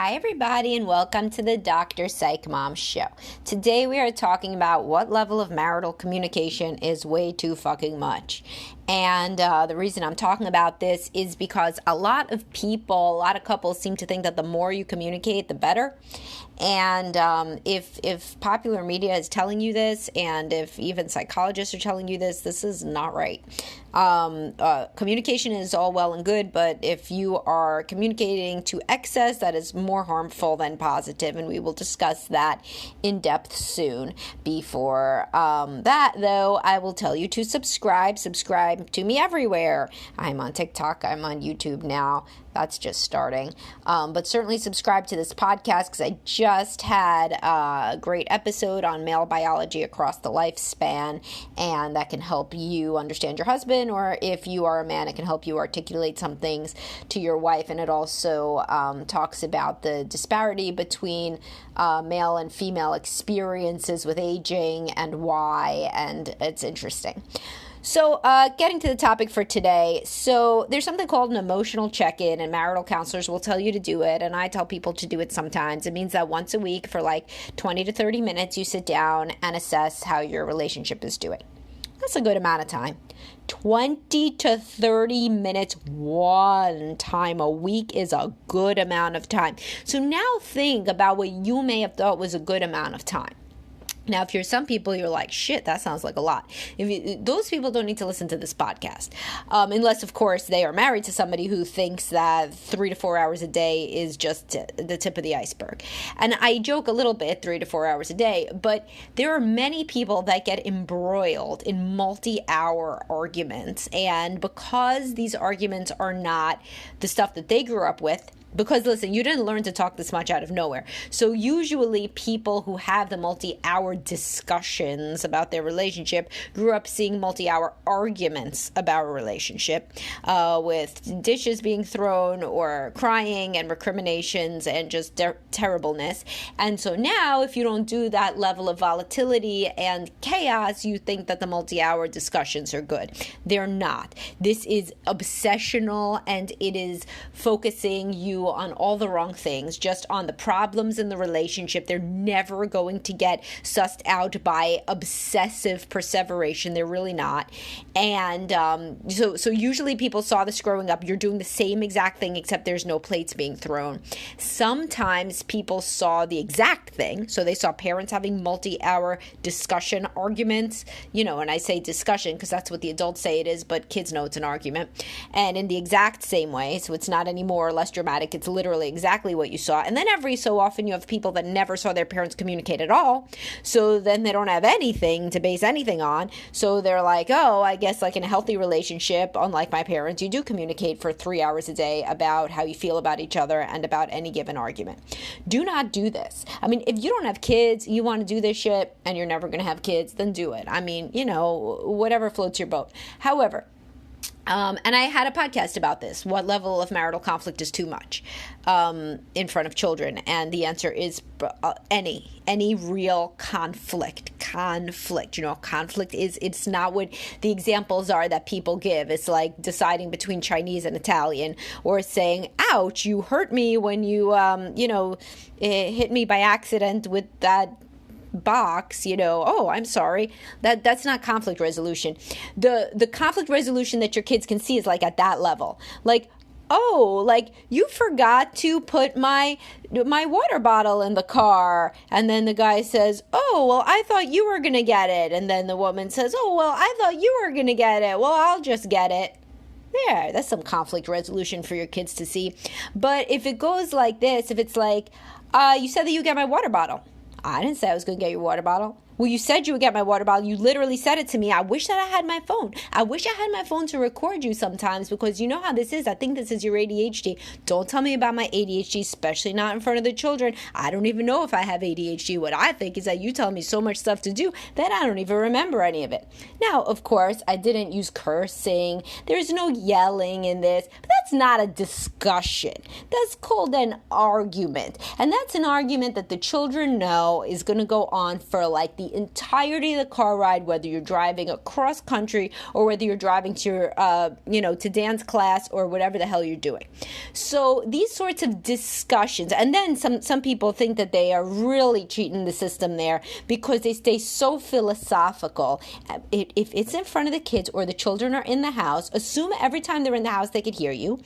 Hi, everybody, and welcome to the Dr. Psych Mom Show. Today we are talking about what level of marital communication is way too fucking much. And the reason I'm talking about this is because a lot of couples seem to think that the more you communicate, the better. And if popular media is telling you this, and if even psychologists are telling you this, this is not right. Communication is all well and good, but if you are communicating to excess, that is more harmful than positive, and we will discuss that in depth soon. Before that, though, I will tell you to subscribe to me everywhere. I'm on TikTok, I'm on YouTube now. That's just starting. But certainly subscribe to this podcast because I just had a great episode on male biology across the lifespan, and that can help you understand your husband, or if you are a man, it can help you articulate some things to your wife. And it also talks about the disparity between male and female experiences with aging and why, and it's interesting. So getting to the topic for today, so there's something called an emotional check-in, and marital counselors will tell you to do it, and I tell people to do it sometimes. It means that once a week for like 20 to 30 minutes, you sit down and assess how your relationship is doing. That's a good amount of time. 20 to 30 minutes one time a week is a good amount of time. So now think about what you may have thought was a good amount of time. Now, if you're some people, you're like, shit, that sounds like a lot. Those people don't need to listen to this podcast. Unless, of course, they are married to somebody who thinks that 3 to 4 hours a day is just the tip of the iceberg. And I joke a little bit, 3 to 4 hours a day, but there are many people that get embroiled in multi-hour arguments. And because these arguments are not the stuff that they grew up with, because, listen, you didn't learn to talk this much out of nowhere. So usually people who have the multi-hour discussions about their relationship grew up seeing multi-hour arguments about a relationship with dishes being thrown or crying and recriminations and just terribleness. And so now if you don't do that level of volatility and chaos, you think that the multi-hour discussions are good. They're not. This is obsessional, and it is focusing you on all the wrong things, just on the problems in the relationship. They're never going to get sussed out by obsessive perseveration. They're really not. And so usually people saw this growing up. You're doing the same exact thing, except there's no plates being thrown. Sometimes people saw the exact thing. So they saw parents having multi-hour discussion arguments, and I say discussion because that's what the adults say it is, but kids know it's an argument. And in the exact same way, so it's not any more or less dramatic. It's literally exactly what you saw. And then every so often you have people that never saw their parents communicate at all. So then they don't have anything to base anything on. So they're like, oh, I guess like in a healthy relationship, unlike my parents, you do communicate for 3 hours a day about how you feel about each other and about any given argument. Do not do this. I mean, if you don't have kids, you want to do this shit and you're never going to have kids, then do it. I mean, whatever floats your boat. However, and I had a podcast about this. What level of marital conflict is too much in front of children? And the answer is any real conflict. Conflict is, it's not what the examples are that people give. It's like deciding between Chinese and Italian, or saying, ouch, you hurt me when you, hit me by accident with that box, oh, I'm sorry. That's not conflict resolution. The conflict resolution that your kids can see is like at that level. Like, oh, like you forgot to put my water bottle in the car. And then the guy says, oh, well, I thought you were going to get it. And then the woman says, oh, well, I thought you were going to get it. Well, I'll just get it. There, that's some conflict resolution for your kids to see. But if it goes like this, if it's like, you said that you get my water bottle. I didn't say I was going to get your water bottle. Well, you said you would get my water bottle. You literally said it to me. I wish that I had my phone. I wish I had my phone to record you sometimes, because you know how this is. I think this is your ADHD. Don't tell me about my ADHD, especially not in front of the children. I don't even know if I have ADHD. What I think is that you tell me so much stuff to do that I don't even remember any of it. Now, of course, I didn't use cursing. There's no yelling in this. But that's not a discussion. That's called an argument. And that's an argument that the children know is going to go on for like the the entirety of the car ride, whether you're driving across country or whether you're driving to your, to dance class or whatever the hell you're doing. So these sorts of discussions, and then some people think that they are really cheating the system there because they stay so philosophical. If it's in front of the kids or the children are in the house, assume every time they're in the house they could hear you.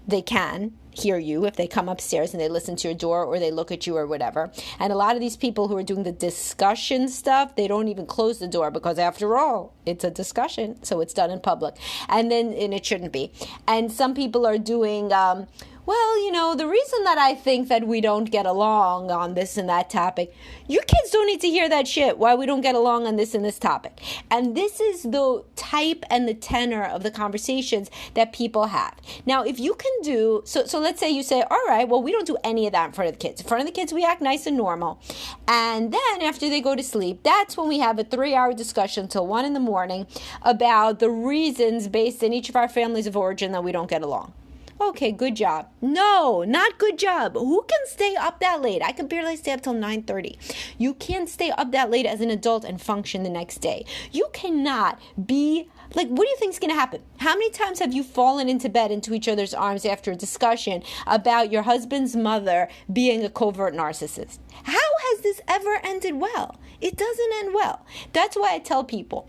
They can hear you if they come upstairs and they listen to your door or they look at you or whatever. And a lot of these people who are doing the discussion stuff, they don't even close the door because after all, it's a discussion, so it's done in public. And it shouldn't be. And some people are doing the reason that I think that we don't get along on this and that topic, your kids don't need to hear that shit, why we don't get along on this and this topic. And this is the type and the tenor of the conversations that people have. Now, if you can do, so let's say you say, all right, well, we don't do any of that in front of the kids. In front of the kids, we act nice and normal. And then after they go to sleep, that's when we have a 3-hour discussion till 1 a.m. about the reasons based in each of our families of origin that we don't get along. Okay, good job. No, not good job. Who can stay up that late? I can barely stay up till 9:30. You can't stay up that late as an adult and function the next day. You cannot be what do you think is going to happen? How many times have you fallen into bed into each other's arms after a discussion about your husband's mother being a covert narcissist? How has this ever ended well? It doesn't end well. That's why I tell people,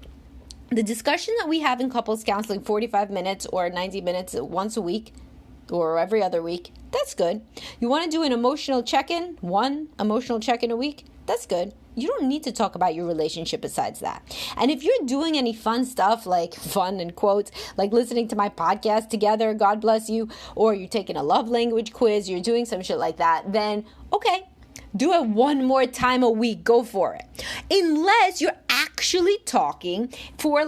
the discussion that we have in couples counseling, 45 minutes or 90 minutes once a week, or every other week, that's good. You want to do an emotional check-in, one emotional check-in a week, that's good. You don't need to talk about your relationship besides that. And if you're doing any fun stuff, like fun in quotes, like listening to my podcast together, God bless you, or you're taking a love language quiz, you're doing some shit like that, then okay, do it one more time a week, go for it. Unless you're actually talking for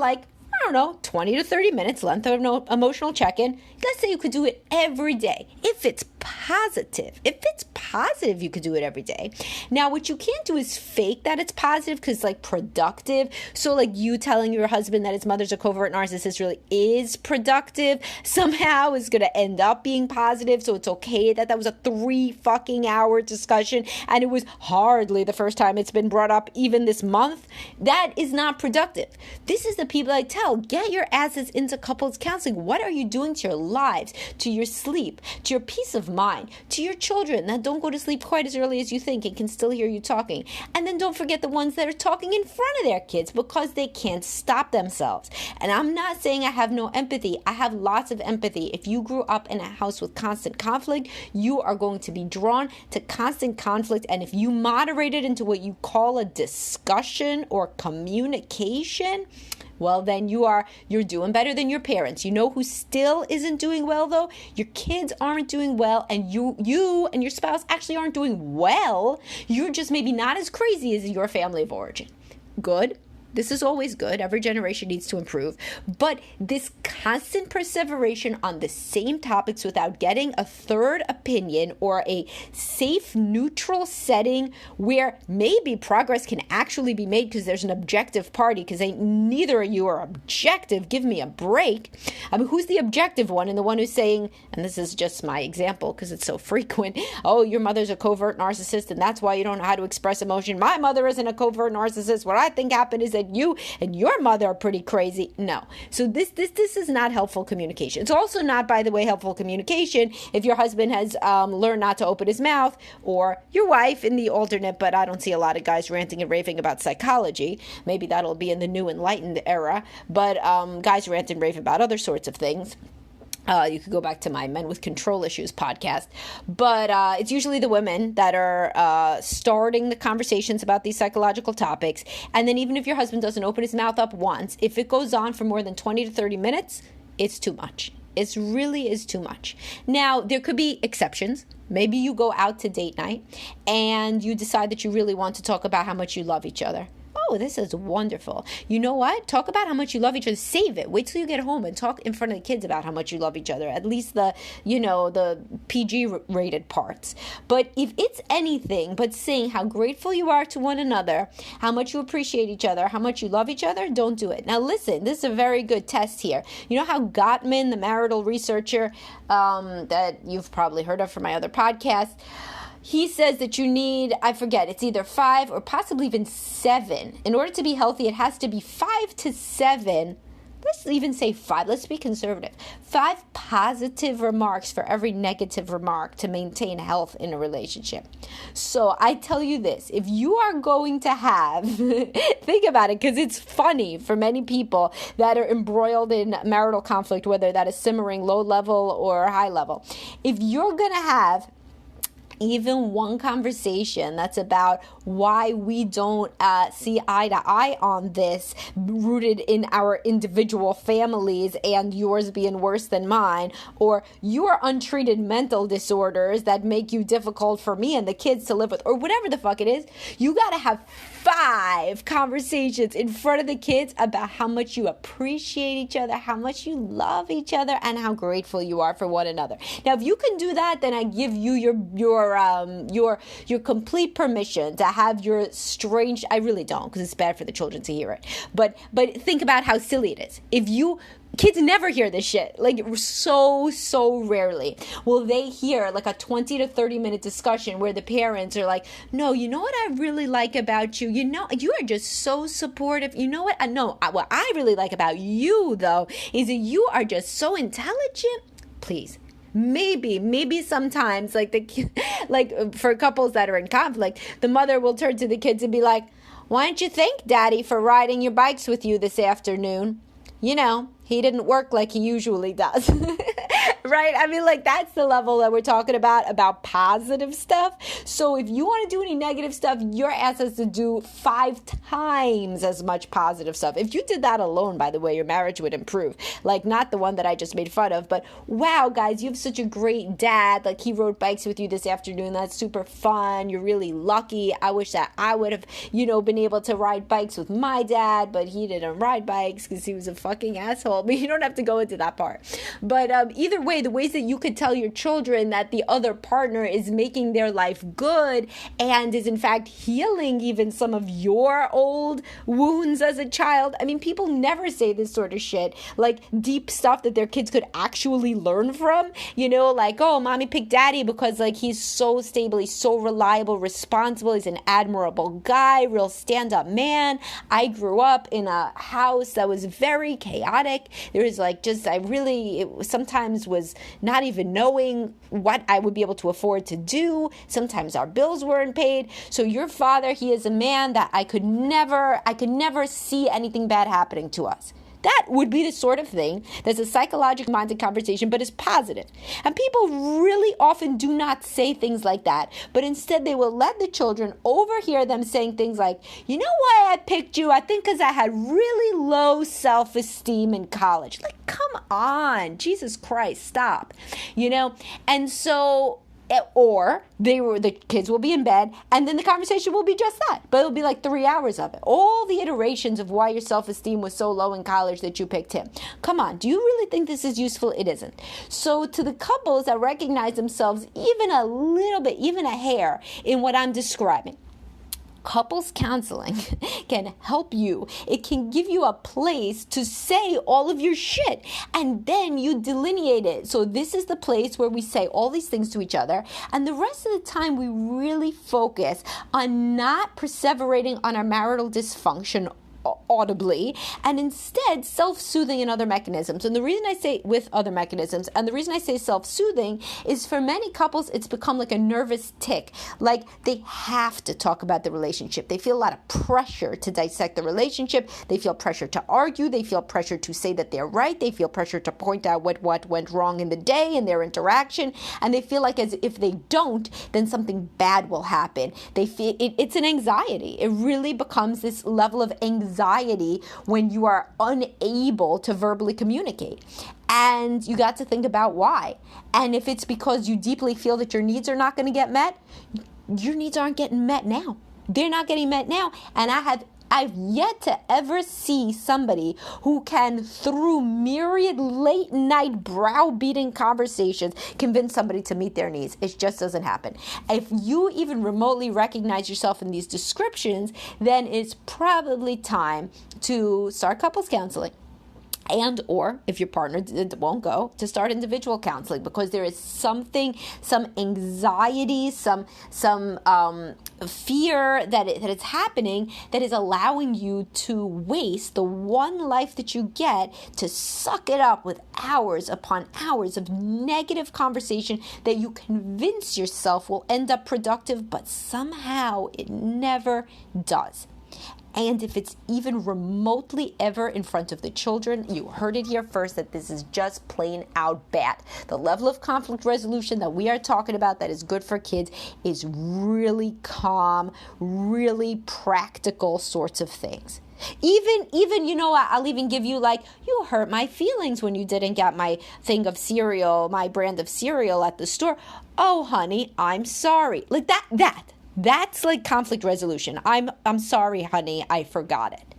20 to 30 minutes length of no emotional check-in. Let's say you could do it every day. If it's positive, you could do it every day. Now, what you can't do is fake that it's positive because productive. So you telling your husband that his mother's a covert narcissist really is productive. Somehow is going to end up being positive. So it's okay that was a 3-hour discussion and it was hardly the first time it's been brought up even this month. That is not productive. This is the people I tell, get your asses into couples counseling. What are you doing to your lives, to your sleep, to your peace of mind, to your children that don't go to sleep quite as early as you think and can still hear you talking? And then don't forget the ones that are talking in front of their kids because they can't stop themselves. And I'm not saying I have no empathy. I have lots of empathy. If you grew up in a house with constant conflict, you are going to be drawn to constant conflict. And if you moderate it into what you call a discussion or communication, well, then you're doing better than your parents. You know who still isn't doing well, though? Your kids aren't doing well, and you and your spouse actually aren't doing well. You're just maybe not as crazy as your family of origin. Good. This is always good. Every generation needs to improve. But this constant perseveration on the same topics without getting a third opinion or a safe, neutral setting where maybe progress can actually be made because there's an objective party, because neither of you are objective. Give me a break. I mean, who's the objective one? And the one who's saying, and this is just my example because it's so frequent, oh, your mother's a covert narcissist and that's why you don't know how to express emotion. My mother isn't a covert narcissist. What I think happened is that you and your mother are pretty crazy. No. So this is not helpful communication. It's also not, by the way, helpful communication if your husband has learned not to open his mouth, or your wife in the alternate, but I don't see a lot of guys ranting and raving about psychology. Maybe that'll be in the new enlightened era, but guys rant and rave about other sorts of things. You could go back to my Men with Control Issues podcast. But it's usually the women that are starting the conversations about these psychological topics. And then even if your husband doesn't open his mouth up once, if it goes on for more than 20 to 30 minutes, it's too much. It really is too much. Now, there could be exceptions. Maybe you go out to date night and you decide that you really want to talk about how much you love each other. Oh, this is wonderful. You know what? Talk about how much you love each other. Save it. Wait till you get home and talk in front of the kids about how much you love each other. At least the PG rated parts. But if it's anything but saying how grateful you are to one another, how much you appreciate each other, how much you love each other, don't do it. Now listen, this is a very good test here. You know how Gottman, the marital researcher that you've probably heard of from my other podcast, he says that you need, I forget, it's either 5 or possibly even 7. In order to be healthy, it has to be 5 to 7. Let's even say 5. Let's be conservative. 5 positive remarks for every negative remark to maintain health in a relationship. So I tell you this, if you are going to have, think about it, because it's funny for many people that are embroiled in marital conflict, whether that is simmering low level or high level. If you're going to have even one conversation that's about why we don't see eye to eye on this, rooted in our individual families and yours being worse than mine, or your untreated mental disorders that make you difficult for me and the kids to live with, or whatever the fuck it is, you got to have 5 conversations in front of the kids about how much you appreciate each other, how much you love each other, and how grateful you are for one another. Now, if you can do that, then I give you your complete permission to have your strange. I really don't, because it's bad for the children to hear it. But think about how silly it is. Kids never hear this shit. Like, so rarely will they hear like a 20 to 30 minute discussion where the parents are like, no, you know what I really like about you? You know, you are just so supportive. You know what? What I really like about you, though, is that you are just so intelligent. Please. Maybe sometimes, like for couples that are in conflict, the mother will turn to the kids and be like, why don't you thank Daddy for riding your bikes with you this afternoon? You know, he didn't work like he usually does. Right? I mean, like, that's the level that we're talking about positive stuff. So if you want to do any negative stuff, your ass has to do 5 times as much positive stuff. If you did that alone, by the way, your marriage would improve. Like, not the one that I just made fun of, but wow, guys, you have such a great dad. Like, he rode bikes with you this afternoon. That's super fun. You're really lucky. I wish that I would have, been able to ride bikes with my dad, but he didn't ride bikes because he was a fucking asshole. But you don't have to go into that part. But either way, the ways that you could tell your children that the other partner is making their life good and is in fact healing even some of your old wounds as a child. I mean, people never say this sort of shit, like deep stuff that their kids could actually learn from, like, oh, mommy picked daddy because like he's so stable, he's so reliable, responsible, he's an admirable guy, real stand-up man. I grew up in a house that was very chaotic. There was like sometimes was not even knowing what I would be able to afford to do. Sometimes our bills weren't paid. So your father, he is a man that I could never see anything bad happening to us. That would be the sort of thing that's a psychologically minded conversation, but is positive. And people really often do not say things like that, but instead they will let the children overhear them saying things like, you know why I picked you? I think because I had really low self-esteem in college. Like, come on, Jesus Christ, stop. And so, or the kids will be in bed and then the conversation will be just that, but it'll be like 3 hours of it, all the iterations of why your self-esteem was so low in college that you picked him. Come on, do you really think this is useful? It isn't. So to the couples that recognize themselves even a little bit, even a hair in what I'm describing, couples counseling can help you. It can give you a place to say all of your shit, and then you delineate it. So this is the place where we say all these things to each other, and the rest of the time we really focus on not perseverating on our marital dysfunction audibly, and instead self-soothing and other mechanisms. And the reason I say with other mechanisms, and the reason I say self-soothing, is for many couples it's become like a nervous tick. Like they have to talk about the relationship. They feel a lot of pressure to dissect the relationship. They feel pressure to argue. They feel pressure to say that they're right. They feel pressure to point out what went wrong in the day in their interaction. And they feel like as if they don't, then something bad will happen. They feel it's an anxiety. It really becomes this level of anxiety when you are unable to verbally communicate. And you got to think about why. And if it's because you deeply feel that your needs are not going to get met, your needs aren't getting met now. They're not getting met now. And I've yet to ever see somebody who can, through myriad late night browbeating conversations, convince somebody to meet their needs. It just doesn't happen. If you even remotely recognize yourself in these descriptions, then it's probably time to start couples counseling. And or if your partner won't go, to start individual counseling, because there is something, some anxiety, some fear that it's happening that is allowing you to waste the one life that you get, to suck it up with hours upon hours of negative conversation that you convince yourself will end up productive, but somehow it never does. And if it's even remotely ever in front of the children, you heard it here first, that this is just plain out bad. The level of conflict resolution that we are talking about that is good for kids is really calm, really practical sorts of things. Even, I'll even give you, like, you hurt my feelings when you didn't get my thing of cereal, my brand of cereal at the store. Oh, honey, I'm sorry. Like that's like conflict resolution. I'm sorry, honey, I forgot it.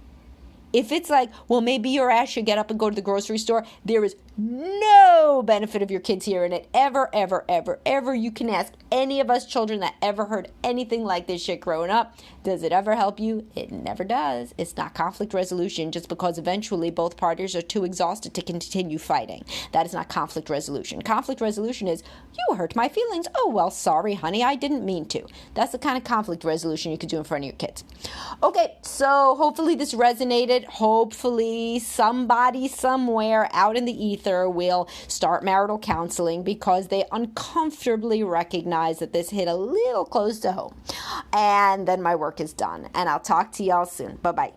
If it's like, well, maybe your ass should get up and go to the grocery store, there is no benefit of your kids hearing it ever, ever, ever, ever. You can ask any of us children that ever heard anything like this shit growing up. Does it ever help you? It never does. It's not conflict resolution just because eventually both parties are too exhausted to continue fighting. That is not conflict resolution. Conflict resolution is, you hurt my feelings. Oh, well, sorry, honey, I didn't mean to. That's the kind of conflict resolution you could do in front of your kids. Okay, so hopefully this resonated. Hopefully somebody somewhere out in the ether will start marital counseling because they uncomfortably recognize that this hit a little close to home. And then my work is done. And I'll talk to y'all soon. Bye-bye.